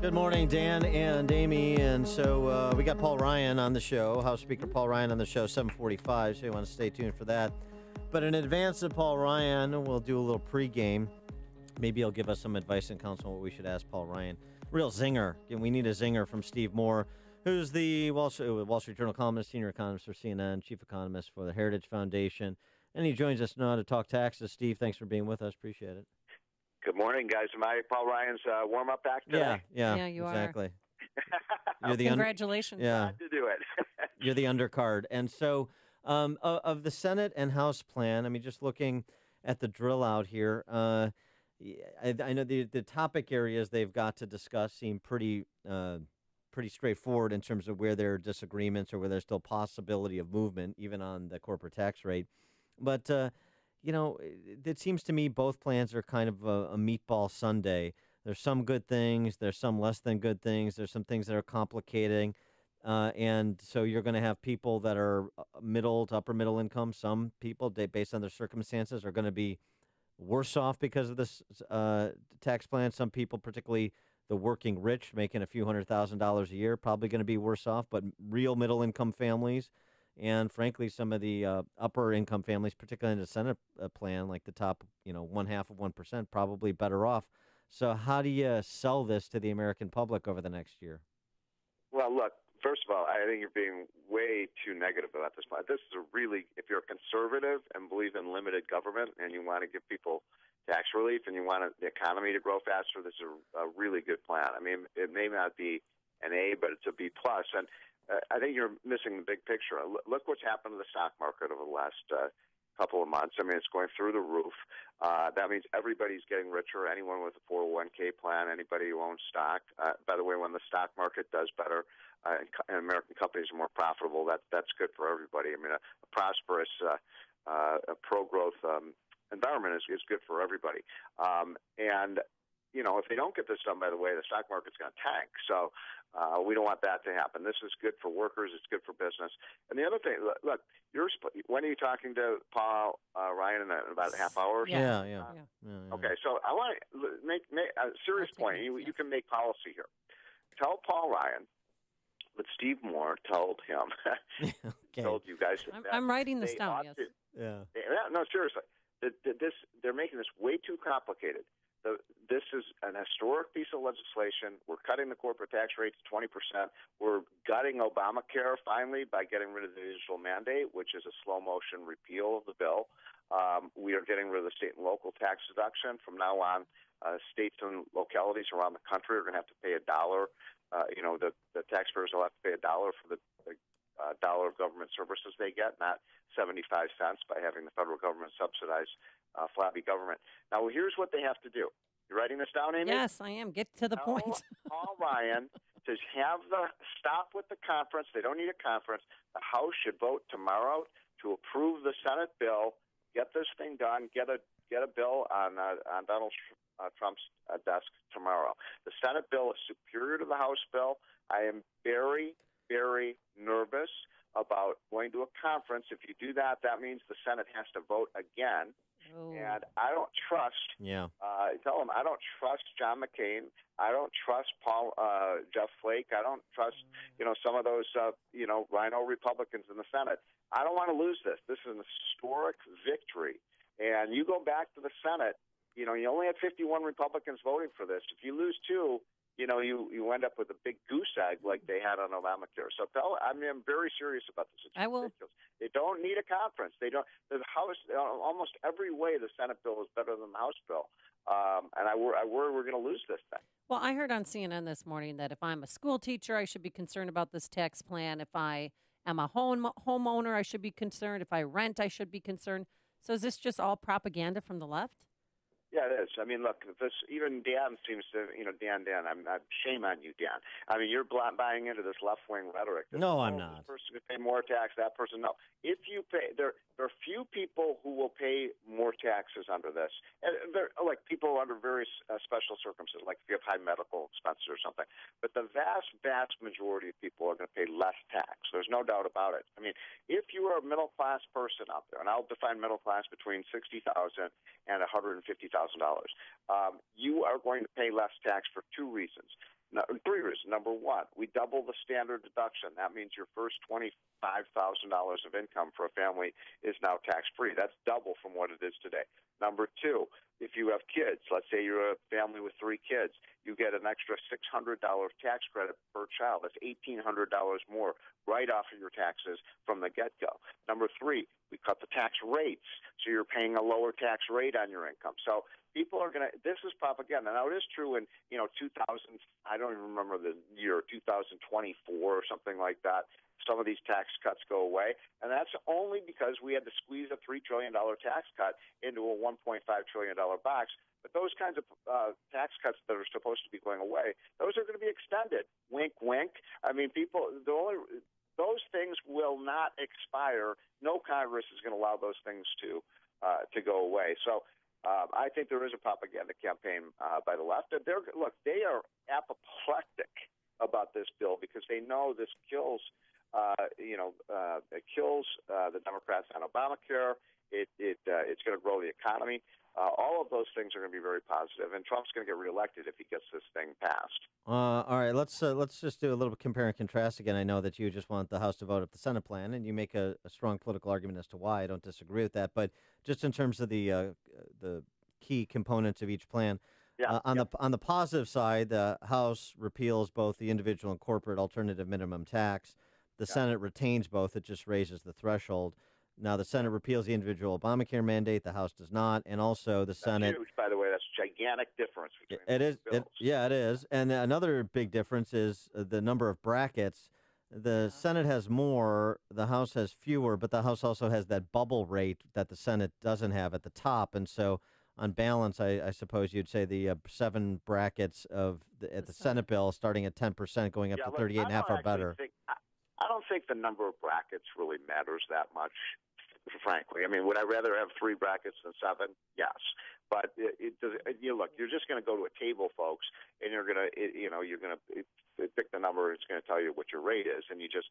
Good morning, Dan and Amy. And so we got Paul Ryan on the show, House Speaker Paul Ryan on the show, 7:45, so you want to stay tuned for that. But in advance of Paul Ryan, we'll do a little pregame. Maybe he'll give us some advice and counsel on what we should ask Paul Ryan. Real zinger. We need a zinger from Steve Moore, who's the Wall Street Journal columnist, senior economist for CNN, chief economist for the Heritage Foundation. And he joins us now to talk taxes. Steve, thanks for being with us. Appreciate it. Good morning, guys. Am I Paul Ryan's warm-up act today? Yeah, you exactly. are. You're the Congratulations. Yeah. Glad to do it. You're the undercard. And so of the Senate and House plan, I mean, just looking at the drill out here, I know the topic areas they've got to discuss seem pretty straightforward in terms of where there are disagreements or where there's still possibility of movement, even on the corporate tax rate. But it seems to me both plans are kind of a meatball sundae. There's some good things. There's some less than good things. There's some things that are complicating. And so you're going to have people that are middle to upper middle income. Some people, based on their circumstances, are going to be worse off because of this tax plan. Some people, particularly the working rich, making a few $100,000 a year, probably going to be worse off. But real middle income families, and frankly, some of the upper income families, particularly in the Senate plan, like the top, 0.5%, probably better off. So how do you sell this to the American public over the next year? Well, look, first of all, I think you're being way too negative about this plan. This is if you're a conservative and believe in limited government and you want to give people tax relief and you want the economy to grow faster, this is a really good plan. I mean, it may not be an A, but it's a B+. And I think you're missing the big picture. Look what's happened to the stock market over the last couple of months. I mean, it's going through the roof. That means everybody's getting richer. Anyone with a 401k plan, anybody who owns stock. By the way, when the stock market does better and American companies are more profitable, that's good for everybody. I mean, a prosperous, pro-growth environment is good for everybody. And if they don't get this done, by the way, the stock market's going to tank. So we don't want that to happen. This is good for workers. It's good for business. And the other thing, look, when are you talking to Paul Ryan in about a half hour? Yeah. Okay, so I want to make a serious point. You can make policy here. Tell Paul Ryan what Steve Moore told him. Okay. Told you guys. I'm writing this down, yes. No, seriously. They're making this way too complicated. This is an historic piece of legislation. We're cutting the corporate tax rate to 20%. We're gutting Obamacare finally by getting rid of the digital mandate, which is a slow-motion repeal of the bill. We are getting rid of the state and local tax deduction. From now on, states and localities around the country are going to have to pay $1. The taxpayers will have to pay $1 for the dollar of government services they get, not 75 cents by having the federal government subsidize flabby government. Now, here's what they have to do. You writing this down, Amy? Yes, I am. Get to the point. Paul Ryan to stop with the conference. They don't need a conference. The House should vote tomorrow to approve the Senate bill. Get this thing done. Get a bill on Donald Trump's desk tomorrow. The Senate bill is superior to the House bill. I am very, very nervous about going to a conference. If you do that, that means the Senate has to vote again. Oh. And I don't trust. Tell him I don't trust John McCain. I don't trust Jeff Flake. I don't trust some of those rhino Republicans in the Senate. I don't want to lose this. This is an historic victory. And you go back to the Senate. You only had 51 Republicans voting for this. If you lose two, you end up with a big goose egg like they had on Obamacare. So I'm very serious about this. It's I will. ridiculous. They don't need a conference. They don't. The House, almost every way, the Senate bill is better than the House bill. And I worry we're going to lose this thing. Well, I heard on CNN this morning that if I'm a school teacher, I should be concerned about this tax plan. If I am a homeowner, I should be concerned. If I rent, I should be concerned. So is this just all propaganda from the left? Yeah, it is. I mean, look, even Dan seems to, Dan, I'm shame on you, Dan. I mean, you're buying into this left-wing rhetoric. No, I'm not. This person could pay more tax, that person, no. If you pay, there are few people who will pay more taxes under this. And they're like people under very special circumstances, like if you have high medical expenses or something. But the vast, vast majority of people are going to pay less tax. There's no doubt about it. I mean, if you are a middle-class person out there, and I'll define middle class between $60,000 and $150,000, you are going to pay less tax for two reasons. No, three reasons. Number one, we double the standard deduction. That means your first $25,000 of income for a family is now tax-free. That's double from what it is today. Number two, if you have kids, let's say you're a family with 3 kids, you get an extra $600 tax credit per child. That's $1,800 more right off of your taxes from the get-go. Number three, we cut the tax rates, so you're paying a lower tax rate on your income. So people are going to – this is propaganda. Now, it is true in, 2000 – I don't even remember the year, 2024 or something like that. Some of these tax cuts go away, and that's only because we had to squeeze a $3 trillion tax cut into a $1.5 trillion box. But those kinds of tax cuts that are supposed to be going away, those are going to be extended. Wink, wink. I mean, those things will not expire. No Congress is going to allow those things to go away. So I think there is a propaganda campaign by the left. And they are apoplectic about this bill because they know this kills – it kills the Democrats on Obamacare. It's going to grow the economy. All of those things are going to be very positive, and Trump's going to get reelected if he gets this thing passed. All right, let's just do a little compare and contrast again. I know that you just want the House to vote up the Senate plan, and you make a strong political argument as to why. I don't disagree with that, but just in terms of the key components of each plan. On the positive side, the House repeals both the individual and corporate alternative minimum tax. The Senate retains both. It just raises the threshold. Now, the Senate repeals the individual Obamacare mandate. The House does not. And also the Senate. That's huge, by the way. That's a gigantic difference between it is. bills. It is. And another big difference is the number of brackets. The Senate has more. The House has fewer. But the House also has that bubble rate that the Senate doesn't have at the top. And so, on balance, I suppose you'd say the 7 brackets at the Senate bill, starting at 10%, going up to 38.5, are better. I don't think the number of brackets really matters that much, frankly. I mean, would I rather have 3 brackets than 7? Yes. But you're just going to go to a table, folks, and you're going to pick the number. It's going to tell you what your rate is, and you just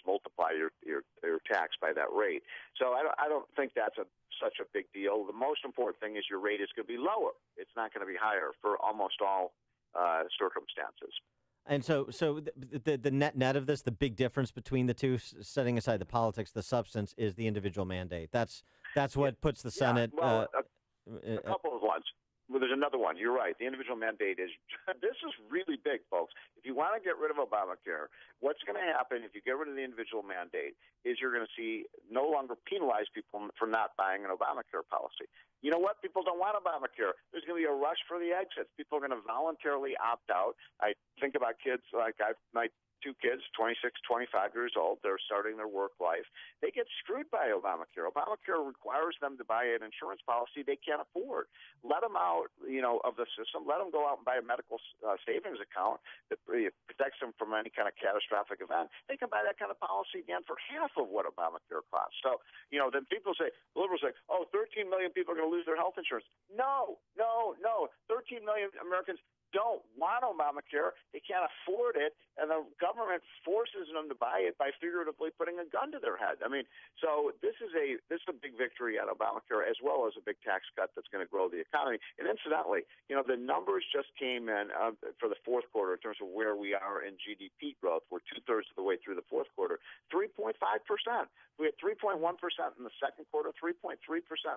multiply your tax by that rate. So I don't think that's such a big deal. The most important thing is your rate is going to be lower. It's not going to be higher for almost all circumstances. And so the net of this, the big difference between the two, setting aside the politics, the substance, is the individual mandate. That's what puts the Senate. A couple of ones. Well, there's another one. You're right. The individual mandate is – this is really big, folks. If you want to get rid of Obamacare, what's going to happen if you get rid of the individual mandate is you're going to see no longer penalize people for not buying an Obamacare policy. You know what? People don't want Obamacare. There's going to be a rush for the exits. People are going to voluntarily opt out. I think about kids like my 2 kids, 26, 25 years old. They're starting their work life. They get screwed by Obamacare. Obamacare requires them to buy an insurance policy they can't afford. Let them out, of the system. Let them go out and buy a medical savings account that protects them from any kind of catastrophic event. They can buy that kind of policy again for half of what Obamacare costs. So, then people say, liberals say, 13 million people are going to lose their health insurance. No. 13 million Americans don't want Obamacare. They can't afford it, and the government forces them to buy it by figuratively putting a gun to their head. I mean, so this is a big victory on Obamacare, as well as a big tax cut that's going to grow the economy. And incidentally, the numbers just came in for the fourth quarter in terms of where we are in GDP growth. We're 2/3 of the way through the fourth quarter, 3.5%. We had 3.1% in the second quarter, 3.3%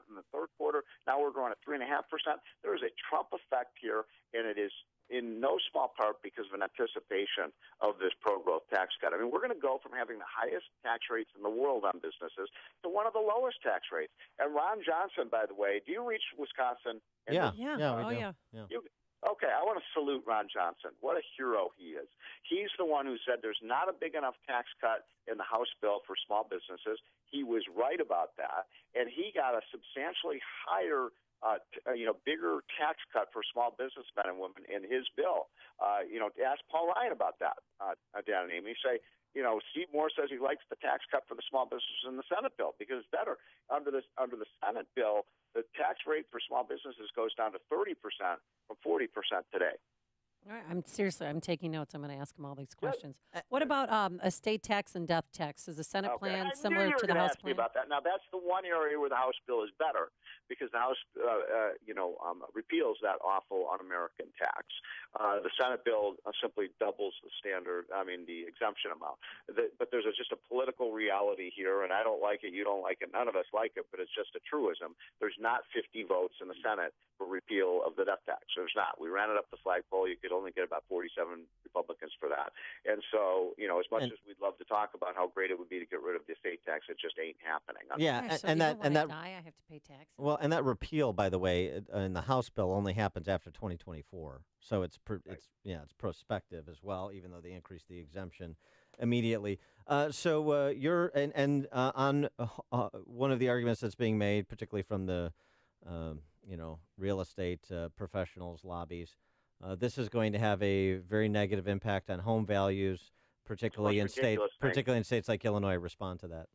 in the third quarter. Now we're growing at 3.5%. There is a Trump effect here, and it is in no small part because of an anticipation of this pro-growth tax cut. I mean, we're going to go from having the highest tax rates in the world on businesses to one of the lowest tax rates. And Ron Johnson, by the way, do you reach Wisconsin? Yeah. Okay, I want to salute Ron Johnson. What a hero he is. He's the one who said there's not a big enough tax cut in the House bill for small businesses. He was right about that, and he got a substantially higher bigger tax cut for small businessmen and women in his bill. Ask Paul Ryan about that, Dan and Amy. Say, Steve Moore says he likes the tax cut for the small businesses in the Senate bill because it's better. Under the Senate bill, the tax rate for small businesses goes down to 30% from 40% today. All right, I'm taking notes. I'm going to ask him all these Good. questions. What about estate tax and death tax? Is the Senate Okay. plan I knew similar you were to the going to House ask me plan? about that. Now, that's the one area where the House bill is better because the House, repeals that awful un-American tax. The Senate bill simply doubles the exemption amount. But there's just a political reality here, and I don't like it. You don't like it. None of us like it, but it's just a truism. There's not 50 votes in the Senate for repeal of the death tax. There's not. We ran it up the flagpole. You could only get about 47 Republicans for that. And so, as much as we'd love to talk about how great it would be to get rid of the estate tax, it just ain't happening. Yeah, Yeah, so and even that when and I that die, I have to pay taxes. well, and that repeal, by the way, in the House bill only happens after 2024. So it's it's prospective as well, even though they increased the exemption immediately. So you're on one of the arguments that's being made, particularly from the real estate professionals lobbies. This is going to have a very negative impact on home values, particularly in states like Illinois. Respond to that.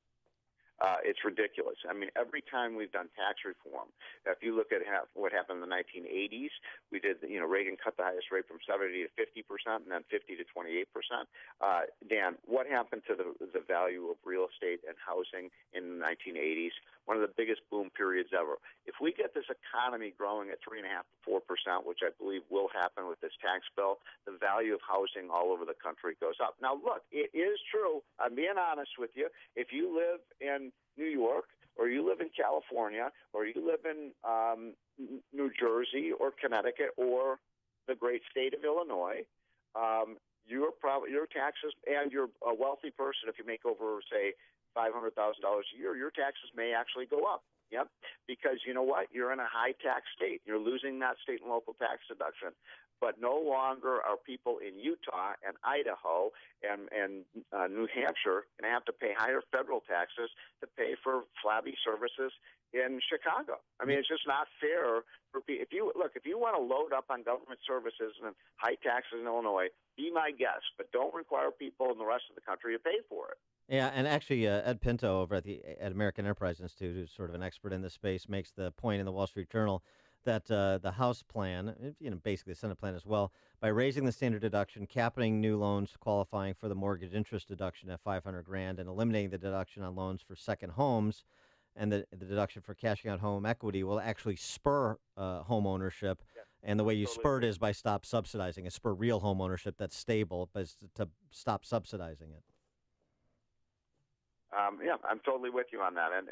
It's ridiculous. I mean, every time we've done tax reform, if you look at what happened in the 1980s, we did, Reagan cut the highest rate from 70 to 50% and then 50 to 28%. Dan, what happened to the value of real estate and housing in the 1980s? One of the biggest boom periods ever. If we get this economy growing at 3.5% to 4%, which I believe will happen with this tax bill, the value of housing all over the country goes up. Now, look, it is true. I'm being honest with you. If you live in New York, or you live in California, or you live in New Jersey or Connecticut or the great state of Illinois, your taxes, and you're a wealthy person, if you make over, say, $500,000 a year, your taxes may actually go up. Yep, because you know what? You're in a high-tax state. You're losing that state and local tax deduction. But no longer are people in Utah and Idaho and New Hampshire going to have to pay higher federal taxes to pay for flabby services in Chicago. I mean, it's just not fair for people. If you want to load up on government services and high taxes in Illinois, be my guest, but don't require people in the rest of the country to pay for it. Yeah, and actually, Ed Pinto over at American Enterprise Institute, who's sort of an expert in this space, makes the point in the Wall Street Journal that the House plan, basically the Senate plan as well, by raising the standard deduction, capping new loans qualifying for the mortgage interest deduction at $500,000, and eliminating the deduction on loans for second homes, and the deduction for cashing out home equity will actually spur home ownership. Yeah. And the way you spur it is by stop subsidizing it, spur real home ownership that's stable, but to stop subsidizing it. I'm totally with you on that. And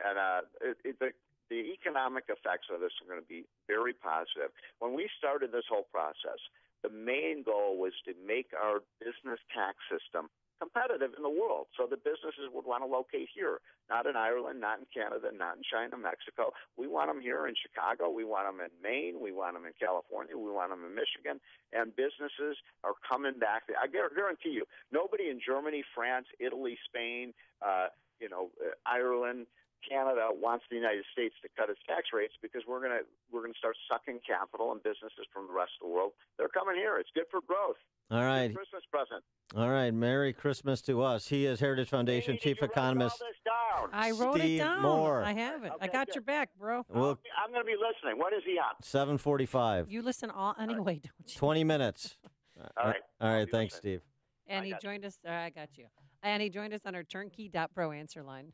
the economic effects of this are going to be very positive. When we started this whole process, the main goal was to make our business tax system competitive in the world so that businesses would want to locate here, not in Ireland, not in Canada, not in China, Mexico. We want them here in Chicago. We want them in Maine. We want them in California. We want them in Michigan. And businesses are coming back. I guarantee you, nobody in Germany, France, Italy, Spain, Ireland, Canada wants the United States to cut its tax rates because we're gonna start sucking capital and businesses from the rest of the world. They're coming here. It's good for growth. All right. Good Christmas present. All right. Merry Christmas to us. He is Heritage Foundation Chief Economist. I wrote all this down. I wrote it down. Moore. I have it. Okay, I got good. your back, bro. Well, I'm going to be listening. What is he on? 7:45. You listen anyway, don't you? 20 minutes. All right. All I'll right. be Thanks, listening. Steve. And I he got joined us. I got you. And he joined us on our turnkey.pro answer line.